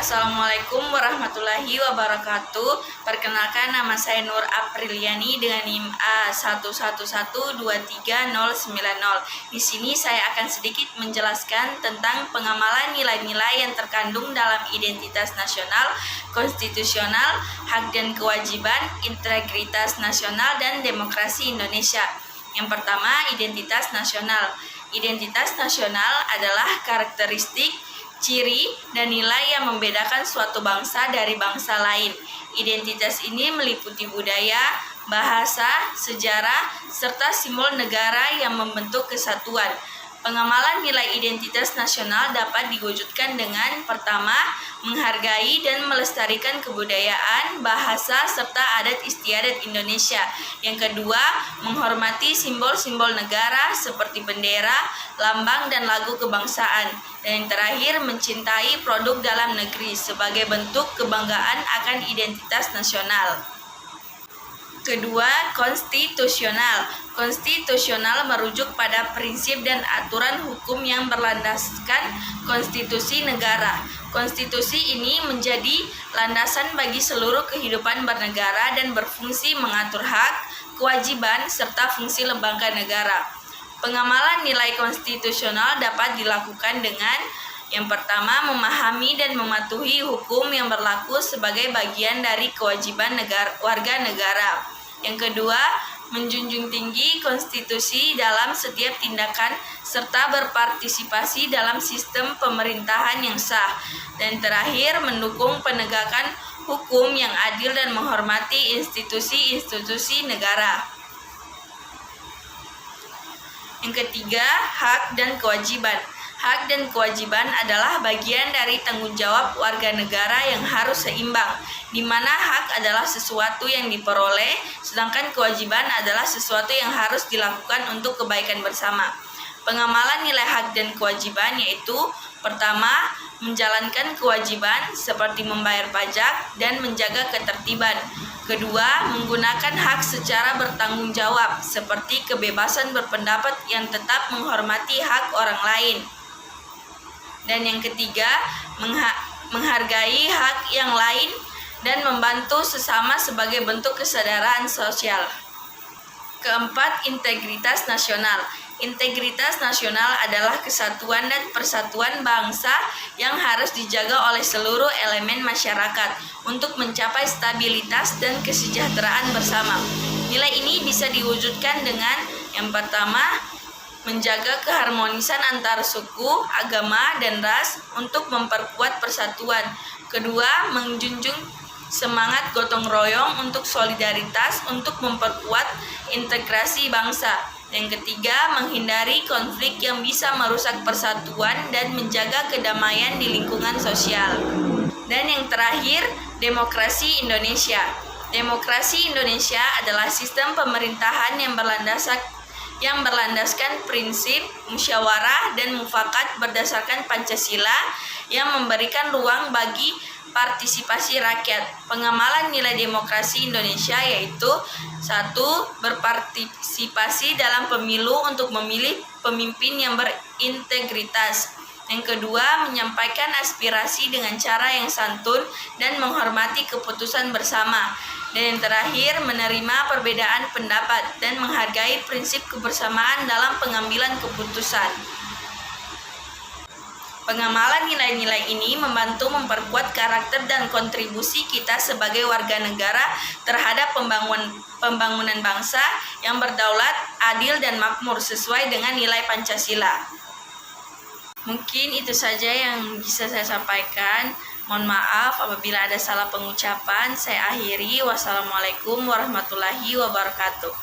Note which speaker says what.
Speaker 1: Assalamualaikum warahmatullahi wabarakatuh. Perkenalkan, nama saya Nur Apriliani dengan NIM A111239090. Di sini saya akan sedikit menjelaskan tentang pengamalan nilai-nilai yang terkandung dalam identitas nasional, konstitusional, hak dan kewajiban, integritas nasional, dan demokrasi Indonesia. Yang pertama, identitas nasional. Identitas nasional adalah karakteristik, ciri, dan nilai yang membedakan suatu bangsa dari bangsa lain. Identitas ini meliputi budaya, bahasa, sejarah, serta simbol negara yang membentuk kesatuan. Pengamalan nilai identitas nasional dapat diwujudkan dengan pertama, menghargai dan melestarikan kebudayaan, bahasa, serta adat istiadat Indonesia. Yang kedua, menghormati simbol-simbol negara seperti bendera, lambang, dan lagu kebangsaan. Dan yang terakhir, mencintai produk dalam negeri sebagai bentuk kebanggaan akan identitas nasional. Kedua, konstitusional. Konstitusional merujuk pada prinsip dan aturan hukum yang berlandaskan konstitusi negara. Konstitusi ini menjadi landasan bagi seluruh kehidupan bernegara dan berfungsi mengatur hak, kewajiban, serta fungsi lembaga negara. Pengamalan nilai konstitusional dapat dilakukan dengan yang pertama, memahami dan mematuhi hukum yang berlaku sebagai bagian dari kewajiban warga negara. Yang kedua, menjunjung tinggi konstitusi dalam setiap tindakan serta berpartisipasi dalam sistem pemerintahan yang sah. Dan terakhir, mendukung penegakan hukum yang adil dan menghormati institusi-institusi negara. Yang ketiga, hak dan kewajiban. Hak dan kewajiban adalah bagian dari tanggung jawab warga negara yang harus seimbang, di mana hak adalah sesuatu yang diperoleh, sedangkan kewajiban adalah sesuatu yang harus dilakukan untuk kebaikan bersama. Pengamalan nilai hak dan kewajiban yaitu pertama, menjalankan kewajiban seperti membayar pajak dan menjaga ketertiban. Kedua, menggunakan hak secara bertanggung jawab seperti kebebasan berpendapat yang tetap menghormati hak orang lain. Dan yang ketiga, menghargai hak yang lain dan membantu sesama sebagai bentuk kesadaran sosial. Keempat, integritas nasional. Integritas nasional adalah kesatuan dan persatuan bangsa yang harus dijaga oleh seluruh elemen masyarakat untuk mencapai stabilitas dan kesejahteraan bersama. Nilai ini bisa diwujudkan dengan yang pertama, menjaga keharmonisan antar suku, agama, dan ras untuk memperkuat persatuan. Kedua, menjunjung semangat gotong royong untuk solidaritas untuk memperkuat integrasi bangsa. Yang ketiga, menghindari konflik yang bisa merusak persatuan dan menjaga kedamaian di lingkungan sosial. Dan yang terakhir, demokrasi Indonesia. Demokrasi Indonesia adalah sistem pemerintahan yang berlandaskan prinsip musyawarah dan mufakat berdasarkan Pancasila yang memberikan ruang bagi partisipasi rakyat. Pengamalan nilai demokrasi Indonesia yaitu 1. Berpartisipasi dalam pemilu untuk memilih pemimpin yang berintegritas. Yang kedua, menyampaikan aspirasi dengan cara yang santun dan menghormati keputusan bersama. Dan yang terakhir, menerima perbedaan pendapat dan menghargai prinsip kebersamaan dalam pengambilan keputusan. Pengamalan nilai-nilai ini membantu memperkuat karakter dan kontribusi kita sebagai warga negara terhadap pembangunan bangsa yang berdaulat, adil, dan makmur sesuai dengan nilai Pancasila. Mungkin itu saja yang bisa saya sampaikan. Mohon maaf apabila ada salah pengucapan. Saya akhiri. Wassalamualaikum warahmatullahi wabarakatuh.